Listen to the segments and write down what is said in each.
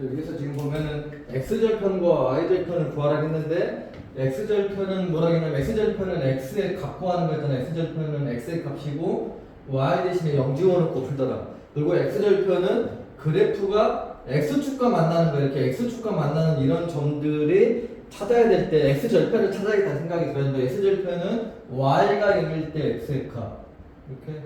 여기서 지금 보면은 x절편과 y절편을 구하라 했는데 x절편은 뭐라 했냐면 x절편은 x의 값 구하는 거잖아. x절편은 x의 값이고 y 대신에 0 지워놓고 풀더라. 그리고 x절편은 그래프가 x축과 만나는 거, 이렇게 x축과 만나는 이런 점들이 찾아야 될 때 x절편을 찾아야겠다 생각이 들었는데 x절편은 y가 0일 때 x의 값 이렇게,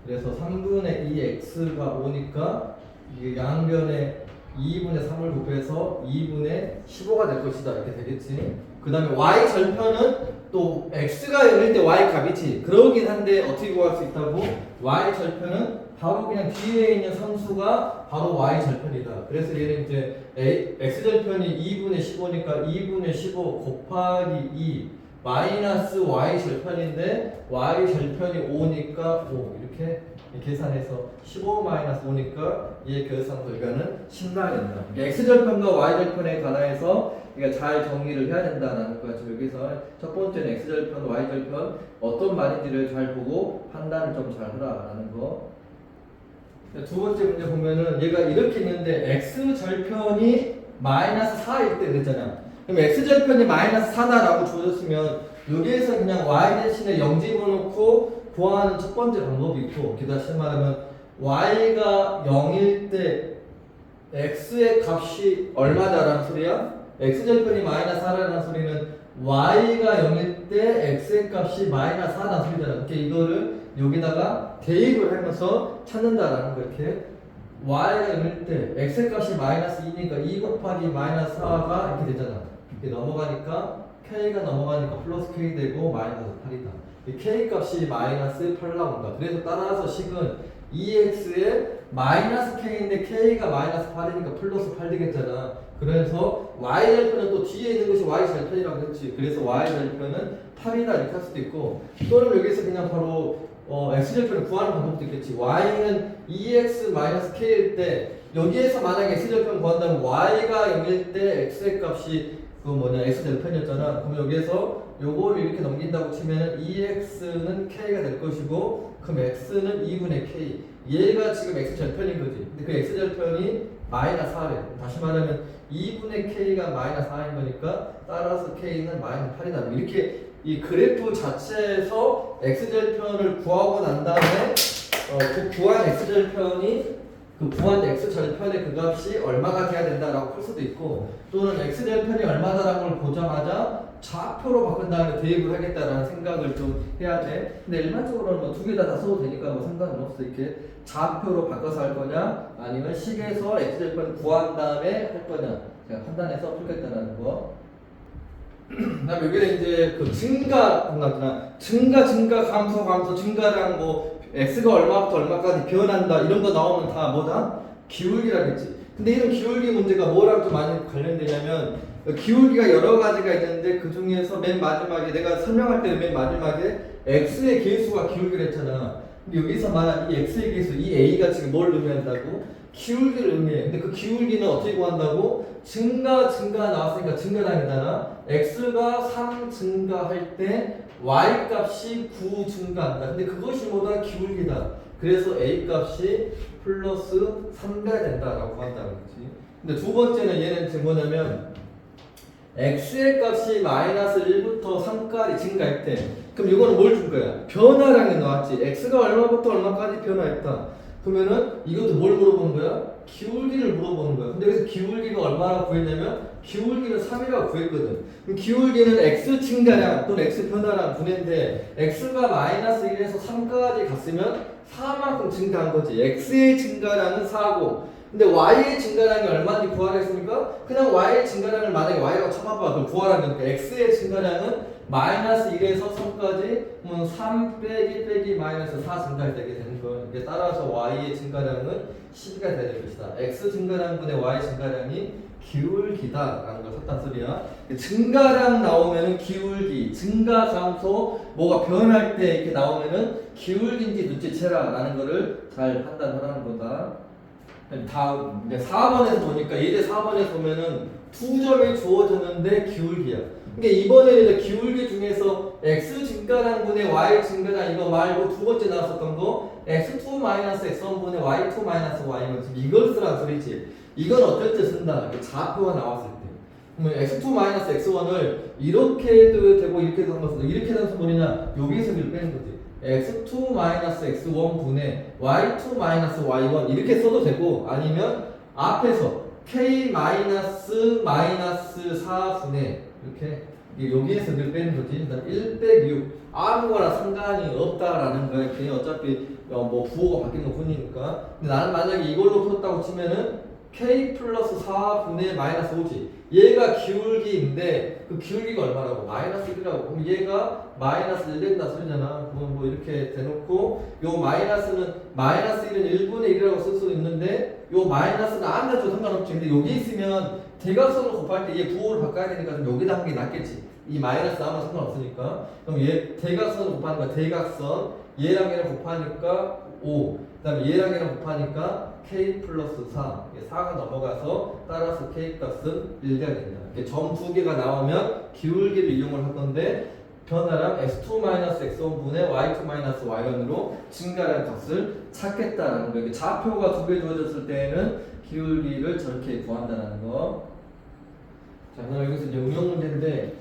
그래서 3분의 2x가 오니까 이게 양변에 2분의 3을 곱해서 2분의 15가 될 것이다 이렇게 되겠지. 그 다음에 y절편은 또 x가 0일 때 y 값이지. 그러긴 한데 어떻게 구할 수 있다고? y절편은 바로 그냥 뒤에 있는 상수가 바로 y절편이다. 그래서 얘는 이제 x절편이 2분의 15니까 2분의 15 곱하기 2 마이너스 y절편인데 y절편이 5니까 5 이렇게 계산해서 15 마이너스 5니까 얘의 계산 결과는 10가 된다. x절편과 y절편에 관해서 우리가 잘 정리를 해야 된다는 거야. 지금 여기서 첫 번째는 x절편, y절편 어떤 말인지를 잘 보고 판단을 좀 잘 하라라는 거. 두 번째 문제 보면은 얘가 이렇게 있는데 x절편이 마이너스 4일 때 그랬잖아. 그럼 x절편이 마이너스 4다라고 주어졌으면 여기에서 그냥 y 대신에 0 집어넣고 구하는 첫 번째 방법이 있고, 다시 말하면 y가 0일 때 x의 값이 얼마다라는 소리야? x절편이 마이너스 4라는 소리는 y가 0일 때 x의 값이 마이너스 4라는 소리잖아. 그러니까 이거를 여기다가 대입을 하면서 찾는다라는 거. 이렇게 y가 0일 때 x의 값이 마이너스 2니까 2 곱하기 마이너스 4가 이렇게 되잖아. 이렇게 넘어가니까 k가 넘어가니까 플러스 k 되고 마이너스 8이다. k 값이 마이너스 8 나온다. 그래서 따라서 식은 2x에 마이너스 k인데 k가 마이너스 8이니까 플러스 8 되겠잖아. 그래서 y절편은 또 뒤에 있는 것이 y절편이라고 했지. 그래서 y절편은 8이다 이렇게 할 수도 있고, 또는 여기서 그냥 바로 x절편을 구하는 방법도 있겠지. y는 2x 마이너스 k일 때 여기에서 만약에 x절편 구한다면 y가 0일 때 x의 값이 x절편이었잖아. 그럼 여기에서 요거를 이렇게 넘긴다고 치면 2x는 k가 될 것이고, 그럼 x는 2분의 k. 얘가 지금 x절편인 거지. 근데 그 x절편이 마이너스 4래. 다시 말하면 2분의 k가 마이너스 4인 거니까 따라서 k는 마이너스 8이다. 이렇게 이 그래프 자체에서 x절편을 구하고 난 다음에 그 구한 x절편이 그 구한 x절편의 그 값이 얼마가 돼야 된다라고 풀 수도 있고, 또는 x절편이 얼마다라는 걸 보자마자 좌표로 바꾼 다음에 대입을 하겠다라는 생각을 좀 해야 돼. 근데 일반적으로는 뭐 두 개 다 써도 되니까 뭐 상관은 없어. 이렇게 좌표로 바꿔서 할 거냐 아니면 식에서 x절편 구한 다음에 할 거냐 제가 판단해서 풀겠다라는 거. 그다음에 여기는 이제 그 증가 감소 증가량 뭐 x가 얼마부터 얼마까지 변한다 이런 거 나오면 다 뭐다? 기울기라겠지. 근데 이런 기울기 문제가 뭐랑 좀 많이 관련되냐면 기울기가 여러 가지가 있는데 그 중에서 맨 마지막에 내가 설명할 때는 맨 마지막에 x의 계수가 기울기를 했잖아. 근데 여기서 말한 이 x의 계수, 이 a가 지금 뭘 의미한다고? 기울기를 의미해. 근데 그 기울기는 어떻게 구한다고? 증가 나왔으니까 증가량이잖아. x가 3 증가할 때 y 값이 9 증가한다. 근데 그것이 뭐다? 기울기다. 그래서 a 값이 플러스 3배가 된다라고 구한다는 거지. 근데 두 번째는 얘는 지금 뭐냐면 x의 값이 마이너스 1부터 3까지 증가할 때, 그럼 이거는 뭘 준 거야? 변화량이 나왔지. x가 얼마부터 얼마까지 변화했다. 그러면은 이것도 뭘 물어보는 거야? 기울기를 물어보는 거야. 근데 여기서 기울기가 얼마라고 구했냐면 기울기는 3이라고 구했거든. 그럼 기울기는 x 증가량 또는 x 변화량 분해인데 x가 마이너스 1에서 3까지 갔으면 4만큼 증가한 거지. x의 증가량은 4고, 근데 y의 증가량이 얼마인지 구하라 했습니까? 그냥 y의 증가량을 만약에 y라고 쳐봐봐. 그럼 구하라면 x의 증가량은 마이너스 1에서 3까지 3 빼기 빼기 마이너스 4 증가되게 되는 거. 이게 따라서 y의 증가량은 12가 돼야 될 것이다. x 증가량분의 y 증가량이 기울기다라는 걸 썼단 소리야. 증가량 나오면은 기울기, 증가 감소, 뭐가 변할 때 이렇게 나오면은 기울기인지 눈치채라라는 거를 잘 판단하라는 거다. 다음 이제 4번에서 보니까 예제 4번에서 보면은 두 점이 주어졌는데 기울기야. 그러니까 이번에는 이제 기울기 중에서 x 증가량분의 y 증가량 이거 말고 두 번째 나왔었던 거 x2 x1분의 y2 y1 지금 이걸 쓰라는 소리지. 이건 어떨 때 쓴다. 좌표가 나왔을 때. 그러면 x2-x1을 이렇게도 되고 이렇게도 한 것은 이렇게 되는 선물이냐 여기서 를 빼는 거지. x2-x1 분의 y2-y1 이렇게 써도 되고 아니면 앞에서 k-4 분의 이렇게 여기에서 를 빼는 거지. 그다음 1 빼기 6 아무거나 상관이 없다라는 거야. 걔 어차피 뭐 부호가 바뀌는 뿐이니까. 근데 나는 만약에 이걸로 풀었다고 치면은 k 플러스 4분의 마이너스 5지. 얘가 기울기인데 그 기울기가 얼마라고? 마이너스 1이라고. 그럼 얘가 마이너스 1 된다 소리잖아. 그럼 뭐 이렇게 대놓고 요 마이너스는 마이너스 1은 1분의 1이라고 쓸 수 있는데 요 마이너스는 아무나 도 상관없지. 근데 여기 있으면 대각선으로 곱할 때 얘 부호를 바꿔야 되니까 좀 여기다 하는 게 낫겠지. 이 마이너스 아무나 상관없으니까. 그럼 얘 대각선으로 곱하는 거야. 대각선 얘랑 얘랑 곱하니까 5. 그 다음에 얘랑 얘랑 곱하니까 k 플러스 4. 4가 넘어가서 따라서 k 값은 1가 된다. 이렇게 점 두 개가 나오면 기울기를 이용을 할 건데 변화량 x2-x1 분의 y2-y1으로 증가하는 값을 찾겠다라는 거예요. 좌표가 두 개 주어졌을 때에는 기울기를 저렇게 구한다는 거. 자, 그럼 여기서 이제 응용 문제인데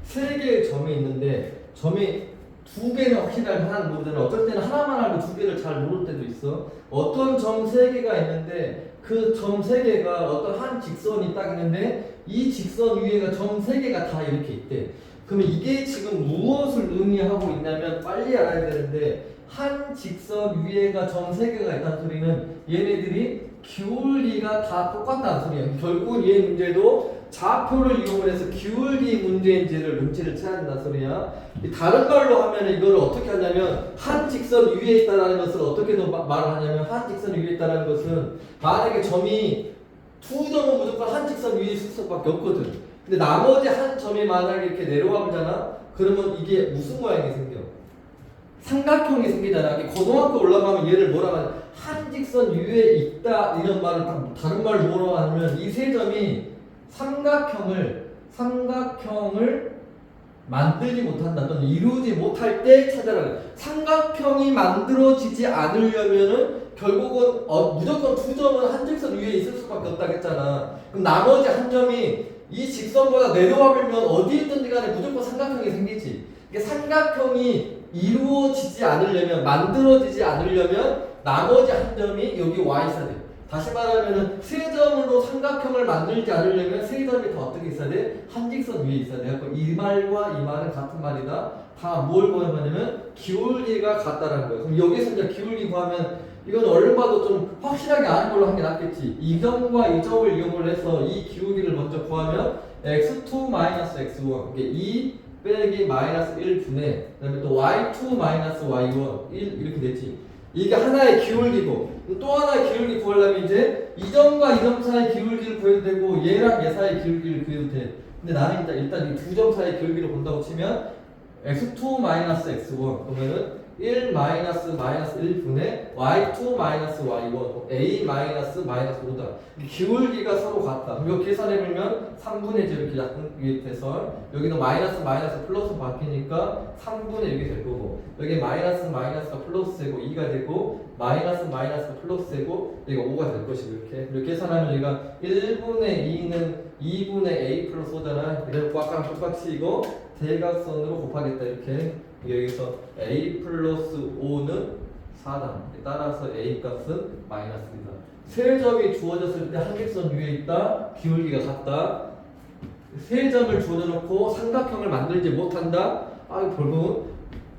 세 개의 점이 있는데 점이 두 개는 확실하게 하나는 모르잖아. 어쩔 때는 하나만 알고 두 개를 잘 모를 때도 있어. 어떤 점 세 개가 있는데 그 점 세 개가 어떤 한 직선이 딱 있는데 이 직선 위에가 점 세 개가 다 이렇게 있대. 그러면 이게 지금 무엇을 의미하고 있냐면 빨리 알아야 되는데 한 직선 위에가 점 세 개가 있다는 소리는 얘네들이 기울기가 다 똑같다는 소리야. 결국은 얘 문제도 좌표를 이용을 해서 기울기 문제인지를 눈치를 채야 된다는 소리야. 다른 말로 하면 이거를 어떻게 하냐면 한 직선 위에 있다는 것을 어떻게 더 말을 하냐면 한 직선 위에 있다는 것은 만약에 점이 두 점은 무조건 한 직선 위에 있을 수밖에 없거든. 근데 나머지 한 점이 만약에 이렇게 내려와 보잖아. 그러면 이게 무슨 모양이 생겨? 삼각형이 생기잖아. 고등학교 올라가면 얘를 뭐라고 하냐? 한 직선 위에 있다 이런 말을 다른 말로 뭐라고 하냐면 이 세 점이 삼각형을 만들지 못한다 또는 이루지 못할 때 찾아라. 삼각형이 만들어지지 않으려면은 결국은 무조건 두 점은 한 직선 위에 있을 수밖에 없다고 했잖아. 그럼 나머지 한 점이 이 직선보다 내려와 보면 어디에 있든지 간에 무조건 삼각형이 생기지. 이게 삼각형이 이루어지지 않으려면 만들어지지 않으려면 나머지 한 점이 여기 와 있어야 돼. 다시 말하면은 세 점으로 삼각형을 만들지 않으려면 세 점이 다 어떻게 있어야 돼? 한 직선 위에 있어야 돼. 이 말과 이 말은 같은 말이다. 다 뭘 구하냐면 기울기가 같다라는 거예요. 그럼 여기서 이제 기울기 구하면 이건 얼른 봐도 좀 확실하게 아는 걸로 하는 게 낫겠지. 이 점과 이 점을 이용을 해서 이 기울기를 먼저 구하면 x2-x1 이게 2 빼기 마이너스 1분의 그 다음에 또 y2-y1 1 이렇게 됐지. 이게 하나의 기울기고 또 하나의 기울기 구하려면 이제 이 점과 이 점 사이의 기울기를 구해도 되고 얘랑 얘 사이의 기울기를 구해도 돼. 근데 나는 일단 이 두 점 사이의 기울기를 본다고 치면 x2-x1 그러면은 1-1분의 y2-y1 a-5다. 기울기가 서로 같다. 이거 계산해보면 3분의 0 이렇게 약분 돼서 여기도 마이너스 플러스 바뀌니까 3분의 6이 될 거고 여기 마이너스가 플러스되고 2가 되고 마이너스 플러스되고 여기가 5가 될 것이고 이렇게 계산하면 여기가 1분의 2는 2분의 a 플러스 5잖아. 그래서 아까랑 똑같이 이거 대각선으로 곱하겠다 이렇게. 여기서 a 플러스 5는 4다. 따라서 a 값은 마이너스이다. 세 점이 주어졌을 때 한직선 위에 있다. 기울기가 같다. 세 점을 주어져 놓고 삼각형을 만들지 못한다. 결국은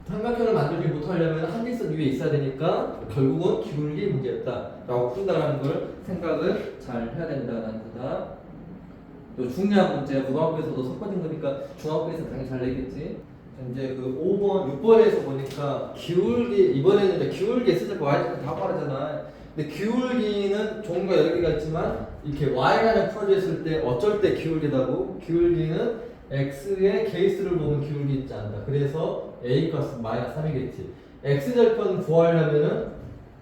삼각형을 만들지 못하려면 한직선 위에 있어야 되니까 결국은 기울기 문제였다. 라고 푼다는 걸 생각을 잘 해야 된다는 거다. 또 중요한 문제, 고등학교에서도 섞어진 거니까 중학교에서 당연히 잘 내겠지. 이제 그 5번, 6번에서 보니까 기울기, 이번에는 이제 기울기 S제곱 Y제곱 다 빠르잖아. 근데 기울기는 종류가 여러 개가 있지만 이렇게 Y라는 풀어졌을 때 어쩔 때 기울기다고? 기울기는 X의 케이스를 보면 기울기 있지 않다. 그래서 A 값은 마이너스 3이겠지. X절편 구하려면은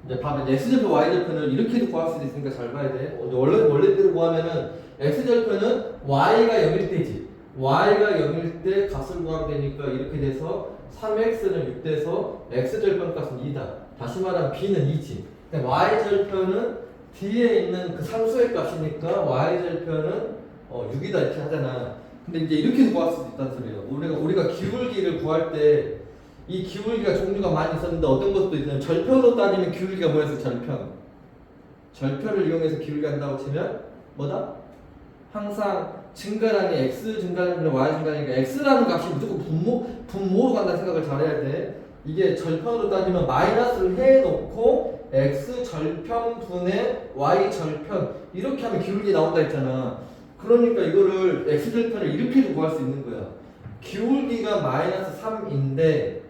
이제 봐면 X절편 Y절편을 이렇게도 구할 수도 있으니까 잘 봐야 돼. 원래대로 구하면은 X절편은 Y가 0일 때지. y가 0일 때 값을 구하면 되니까 이렇게 돼서 3x는 6돼서 x절편 값은 2다. 다시 말하면 b는 2지. y절편은 뒤에 있는 그 상수의 값이니까 y절편은 6이다 이렇게 하잖아. 근데 이제 이렇게 구할 수도 있다는 소리예요. 우리가 기울기를 구할 때 이 기울기가 종류가 많이 있었는데 어떤 것도 있냐면 절편으로 따지면 기울기가 뭐였어? 절편을 이용해서 기울기 한다고 치면 뭐다? 항상 증가량이 x 증가량이나 y 증가량이니까 x라는 값이 무조건 분모로 간다는 생각을 잘해야 돼. 이게 절편으로 따지면 마이너스를 해놓고 x 절편 분의 y 절편 이렇게 하면 기울기 나온다 했잖아. 그러니까 이거를 x 절편을 이렇게도 구할 수 있는 거야. 기울기가 마이너스 3인데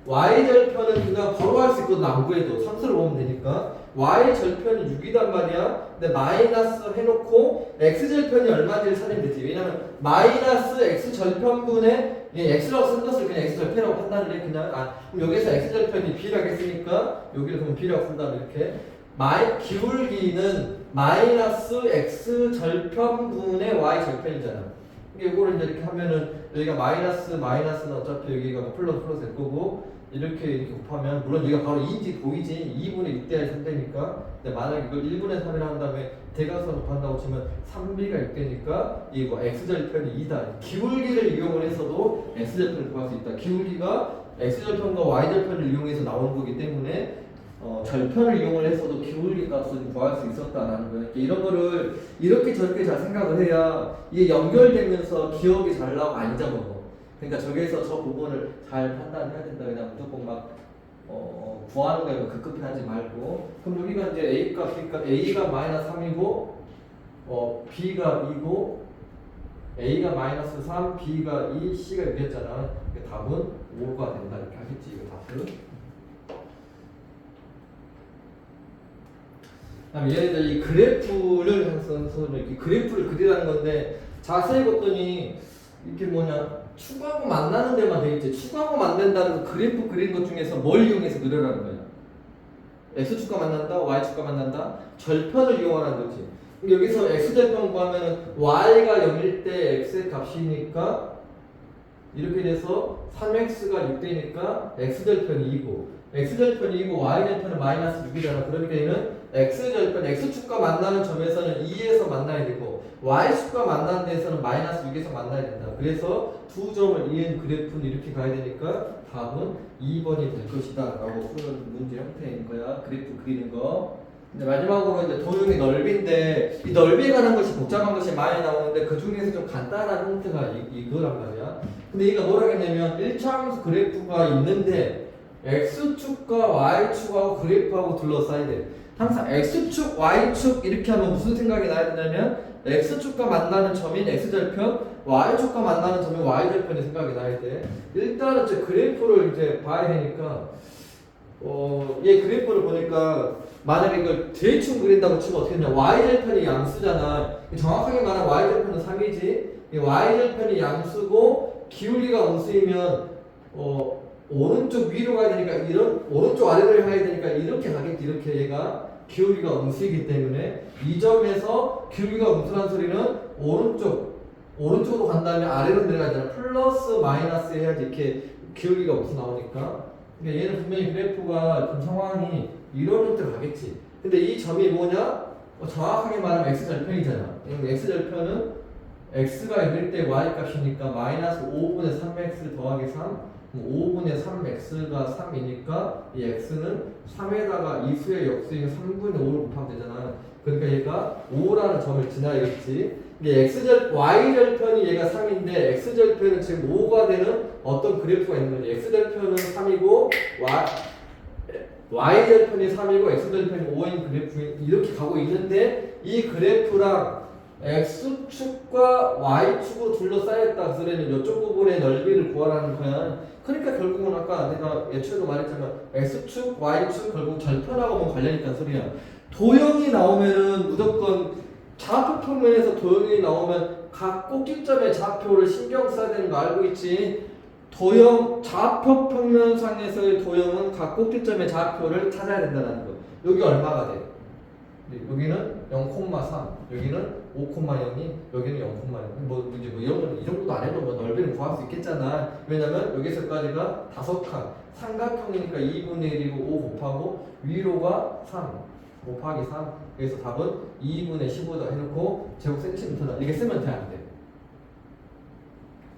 y 절편은 그냥 바로 할 수 있거든. 안 구해도 상수를 보면 되니까 y 절편이 6이단 말이야. 근데 마이너스 해놓고 x 절편이 얼마인지를 찾으면 되지. 왜냐면 마이너스 x 절편분의 x라고 쓴 것을 그냥 x 절편이라고 판단을 해. 그냥 그럼 여기서 x 절편이 b라고 했으니까 여기를 그럼 b라고 쓴다면 이렇게 기울기는 마이너스 x 절편분의 y 절편이잖아. 이거를 이제 이렇게 하면은 여기가 마이너스는 어차피 여기가 뭐 플러스 될 거고 이렇게 곱하면 물론 여기가 바로 2인지 보이지. 2분의 6대의 3대니까. 근데 만약에 이걸 1분의 3이라 한 다음에 대각선 곱한다고 치면 3b가 6대니까 이거 x절편이 2다. 기울기를 이용을 해서도 x절편을 구할 수 있다. 기울기가 x절편과 y절편을 이용해서 나오는 거기 때문에 절편을 이용을 해서도 기울기 값을 구할 수 있었다라는 거예요. 이런 거를 이렇게 저렇게 잘 생각을 해야 이게 연결되면서 기억이 잘 나고 안 잊어먹어. 그러니까 저기에서 저 부분을 잘 판단해야 된다. 그냥 무조건 막 구하는 거에 급급해 하지 말고. 그럼 여기가 이제 A값, 그러니까 A가 마이너스 3이고 B가 2고 A가 마이너스 3, B가 2, C가 6이었잖아. 답은 5가 된다. 이렇게 하겠지. 이거 답은. 얘네들 이 그래프를 이렇게 그래프를 그리라는 건데 자세히 봤더니 이렇게 축하고 만나는 데만 돼 있지. 축하고 만든다는 그래프 그린 것 중에서 뭘 이용해서 그려라는 거야? x축과 만난다, y축과 만난다, 절편을 이용하라는 거지. 여기서 x절편 구하면 y가 0일 때 x의 값이니까 이렇게 돼서 3x가 6되니까 x절편이 2고 x절편이 2고 y절편은 마이너스 6이잖아. 그러니까 얘는 x절편, x축과 만나는 점에서는 2에서 만나야 되고 y축과 만나는 데에서는 마이너스 6에서 만나야 된다. 그래서 두 점을 이은 그래프는 이렇게 가야 되니까 답은 2번이 될 것이다 라고 푸는 문제 형태인 거야. 그래프 그리는 거. 근데 마지막으로 이제 도형의 넓이인데 이 넓이에 관한 것이 복잡한 것이 많이 나오는데 그 중에서 좀 간단한 형태가 이거란 말이야. 근데 이가 뭐라 했냐면 1차함수 그래프가 있는데 x축과 y축하고 그래프하고 둘러싸야 돼. 항상 x축, y축 이렇게 하면 무슨 생각이 나야 되냐면 x축과 만나는 점인 x절편, y축과 만나는 점인 y절편이 생각이 나야 돼. 일단은 이제 그래프를 이제 봐야 되니까 얘 그래프를 보니까 만약에 이걸 대충 그린다고 치면 어떻게 되냐. y절편이 양수잖아. 정확하게 말하면 y절편은 3이지. y절편이 양수고 기울기가 음수이면 오른쪽 위로 가야 되니까 오른쪽 아래로 가야 되니까 이렇게 가겠지. 이렇게 얘가 기울기가 음수이기 때문에 이 점에서 기울기가 음수란 소리는 오른쪽으로 간 다음에 아래로 내려가잖아. 플러스 마이너스 해야지 이렇게 기울기가 음수 나오니까. 그러니까 얘는 분명히 그래프가 좀 상황이 이런 형태로 가겠지. 근데 이 점이 뭐냐? 정확하게 말하면 x절편이잖아. x절편은 x가 1일 때 y 값이니까 마이너스 5분의 3x 더하기 3 5분의 3x가 3이니까 이 x는 3에다가 이 수의 역수인 3분의 5를 곱하면 되잖아. 그러니까 얘가 5라는 점을 지나야겠지. 이게 y절편이 얘가 3인데 x절편은 지금 5가 되는 어떤 그래프가 있는 거지. x절편은 3이고 y절편이 3이고 x절편이 5인 그래프 이렇게 가고 있는데 이 그래프랑 x축과 y축으로 둘러싸였다. 그러면 이쪽 부분의 넓이를 구하라는 거야. 그러니까 결국은 아까 내가 예초에도 말했지만 x축, y축 결국 절편하고만 관련 있다는 소리야. 도형이 나오면은 무조건 좌표 평면에서 도형이 나오면 각 꼭지점의 좌표를 신경 써야 되는 거 알고 있지? 좌표 평면상에서의 도형은 각 꼭지점의 좌표를 찾아야 된다는 거. 여기 얼마가 돼? 여기는 0,3, 여기는 5,0이, 여기는 0,0. 뭐 이제 이런 건 이 정도도 안 해도 뭐 넓이는 구할 수 있겠잖아. 왜냐면 여기서까지가 5칸, 삼각형이니까 2분의 1이고 5 곱하고 위로가 3. 곱하기 3. 그래서 답은 2분의 15다 해놓고 제곱센티미터다. 이렇게 쓰면 돼, 안 돼?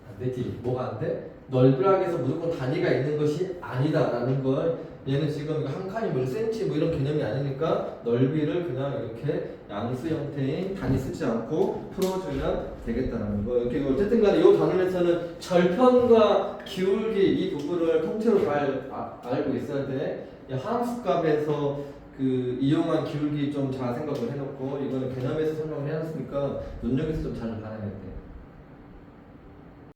안 되지. 뭐가 안 돼? 넓이락에서 무조건 단위가 있는 것이 아니다라는 걸 얘는 지금 이거 한 칸이 몇 센치 뭐 이런 개념이 아니니까 넓이를 그냥 이렇게 양수 형태인 단위 쓰지 않고 풀어주면 되겠다는 거. 이렇게 어쨌든 간에 이 단원에서는 절편과 기울기 이 부분을 통째로 잘 알고 있어야 돼. 함수값에서 그 이용한 기울기 좀 잘 생각을 해놓고 이거는 개념에서 설명을 해놨으니까 논역에서 좀 잘 봐야 돼.